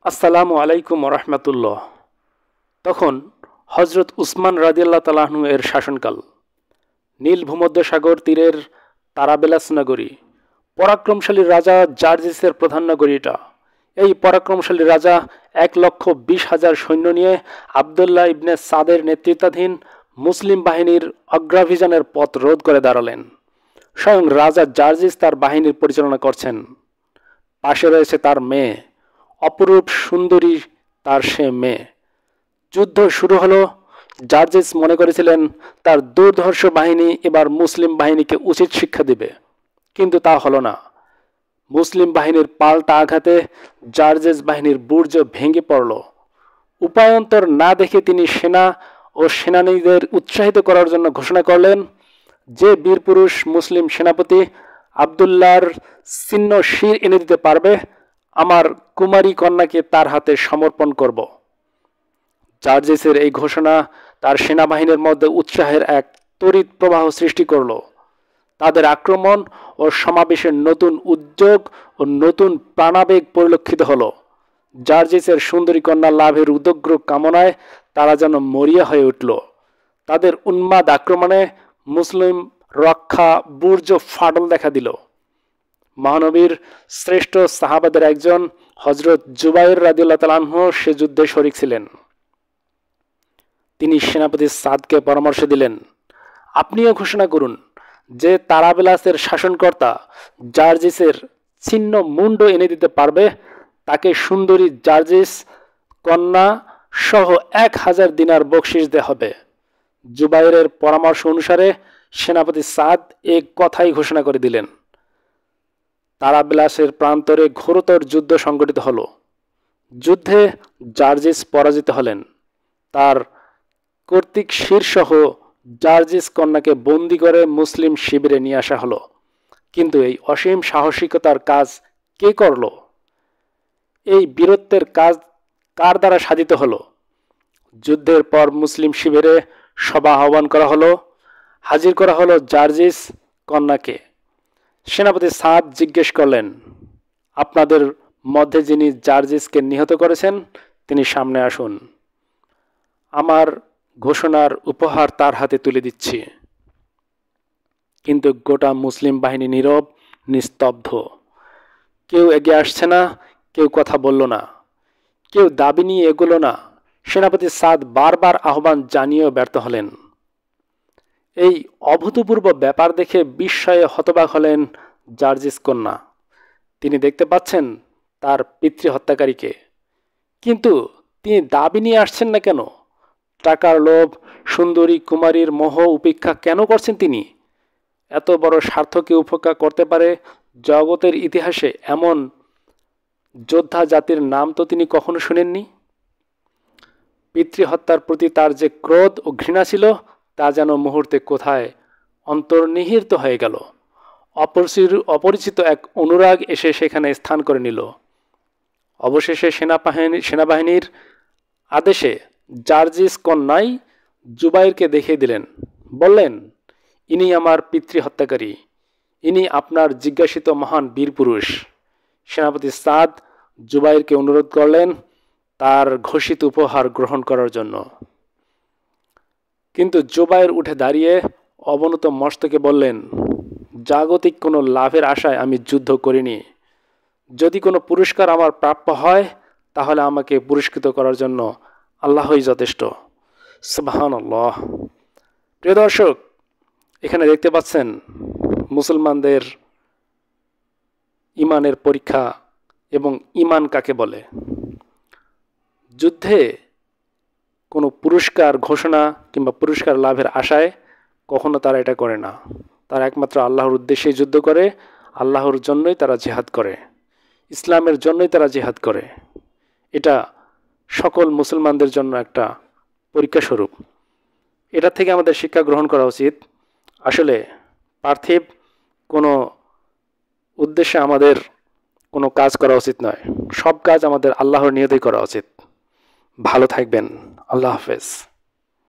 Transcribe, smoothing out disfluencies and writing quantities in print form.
আসসালামু আলাইকুম রহমতুল্লাহ। তখন হজরত উসমান রাদিয়াল্লাহু তাআলা আনহু এর শাসনকাল। নীল ভূমধ্যসাগর তীরের তারাবেলাস নগরী। পরাক্রমশালী রাজা জার্জিসের প্রধান নগরী এটা। এই পরাক্রমশালী রাজা 1,20,000 সৈন্য নিয়ে আবদুল্লাহ ইবনে সাদের নেতৃত্বাধীন মুসলিম বাহিনীর অগ্রাভিযানের পথ রোধ করে দাঁড়ালেন। স্বয়ং রাজা জার্জিস তার বাহিনীর পরিচালনা করছেন। পাশে রয়েছে তার মেয়ে, অপরূপ সুন্দরী তার সে মেয়ে। যুদ্ধ শুরু হলো। জার্জিস মনে করেছিলেন তার দুর্ধর্ষ বাহিনী এবার মুসলিম বাহিনীকে উচিত শিক্ষা দিবে, কিন্তু তা হলো না। মুসলিম বাহিনীর পাল্টা আঘাতে জার্জিস বাহিনীর বুর্জ ভেঙে পড়ল। উপায়ন্তর না দেখে তিনি সেনা ও সেনানীদের উৎসাহিত করার জন্য ঘোষণা করলেন, যে বীরপুরুষ মুসলিম সেনাপতি আবদুল্লাহর ছিন্ন শির এনে দিতে পারবে, আমার কুমারী কন্যাকে তার হাতে সমর্পণ করব। জার্জিসের এই ঘোষণা তার সেনাবাহিনীর মধ্যে উৎসাহের এক তড়িৎ প্রবাহ সৃষ্টি করল। তাদের আক্রমণ ও সমাবেশের নতুন উদ্যোগ ও নতুন প্রাণাবেগ পরিলক্ষিত হলো। জার্জিসের সুন্দরী কন্যা লাভের উদগ্র কামনায় তারা যেন মরিয়া হয়ে উঠল। তাদের উন্মাদ আক্রমণে মুসলিম রক্ষা বুর্জ ফাটল দেখা দিল। মহানবীর শ্রেষ্ঠ সাহাবাদের একজন হযরত জুবাইর রাদিয়াল্লাহু তাআলা আনহু সে যুদ্ধে শরীক ছিলেন। তিনি সেনাপতি সাদকে পরামর্শ দিলেন, আপনিও ঘোষণা করুন যে তারাবেলাসের শাসনকর্তা জার্জিসের ছিন্ন মুন্ড এনে দিতে পারবে, তাকে সুন্দরী জার্জিস কন্যা সহ 1000 দিনার বকশিশ দেওয়া হবে। জুবাইরের পরামর্শ অনুসারে সেনাপতি সাদ এক কথাই ঘোষণা করে দিলেন। তারাবেলাসের প্রান্তরে ঘোরতর যুদ্ধ সংঘটিত হল। যুদ্ধে জার্জিস পরাজিত হলেন। তার কর্তৃক শিরসহ জার্জিস কন্যাকে বন্দী করে মুসলিম শিবিরে নিয়ে আসা হলো। কিন্তু এই অসীম সাহসিকতার কাজ কে করল? এই বীরত্বের কাজ কার দ্বারা সাধিত হলো? যুদ্ধের পর মুসলিম শিবিরে সভা আহ্বান করা হলো। হাজির করা হলো জার্জিস কন্যাকে। সেনাপতি সাদ জিজ্ঞেস করলেন, আপনাদের মধ্যে যিনি জার্জিসকে নিহত করেছেন তিনি সামনে আসুন। আমার ঘোষণার উপহার তার হাতে তুলে দিচ্ছি। কিন্তু গোটা মুসলিম বাহিনী নীরব, নিস্তব্ধ। কেউ এগিয়ে আসছে না, কেউ কথা বলল না, কেউ দাবি নিয়ে এগোলো না। সেনাপতি সাদ বারবার আহ্বান জানিয়েও ব্যর্থ হলেন। এই অভূতপূর্ব ব্যাপার দেখে বিস্ময়ে হতবাক হলেন জার্জিস কন্যা। তিনি দেখতে পাচ্ছেন তার পিতৃহত্যাকারীকে, কিন্তু তিনি দাবি নিয়ে আসছেন না কেন? টাকার লোভ, সুন্দরী কুমারীর মোহ উপেক্ষা কেন করছেন তিনি? এত বড় স্বার্থকে উপেক্ষা করতে পারে জগতের ইতিহাসে এমন যোদ্ধা জাতির নাম তো তিনি কখনো শুনেননি। পিতৃহত্যার প্রতি তার যে ক্রোধ ও ঘৃণা ছিল তা যেন মুহূর্তে কোথায় অন্তর্নিহিত হয়ে গেল। অপরিচিত এক অনুরাগ এসে সেখানে স্থান করে নিল। অবশেষে সেনাবাহিনীর আদেশে জার্জিস কন্যাই জুবাইরকে দেখিয়ে দিলেন। বললেন, ইনি আমার পিতৃহত্যাকারী, ইনি আপনার জিজ্ঞাসিত মহান বীরপুরুষ। সেনাপতি সাদ জুবাইরকে অনুরোধ করলেন তার ঘোষিত উপহার গ্রহণ করার জন্য। কিন্তু জুবাইর উঠে দাঁড়িয়ে অবনত মস্তকে বললেন, জাগতিক কোনো লাভের আশায় আমি যুদ্ধ করিনি। যদি কোনো পুরস্কার আমার প্রাপ্য হয় তাহলে আমাকে পুরস্কৃত করার জন্য আল্লাহই যথেষ্ট। সুবহানাল্লাহ। প্রিয় দর্শক, এখানে দেখতে পাচ্ছেন মুসলমানদের ইমানের পরীক্ষা এবং ইমান কাকে বলে। যুদ্ধে কোনো পুরস্কার ঘোষণা কিংবা পুরস্কার লাভের আশায় কখনো তারা এটা করে না। তারা একমাত্র আল্লাহর উদ্দেশ্যে যুদ্ধ করে, আল্লাহর জন্যই তারা জিহাদ করে, ইসলামের জন্যই তারা জিহাদ করে। এটা সকল মুসলমানদের জন্য একটা পরীক্ষা স্বরূপ। এটা থেকে আমাদের শিক্ষা গ্রহণ করা উচিত। আসলে পার্থিব কোনো উদ্দেশ্যে আমাদের কোনো কাজ করা উচিত নয়। সব কাজ আমাদের আল্লাহর নিয়তেই করা উচিত। ভালো থাকবেন। আল্লাহ হাফেজ।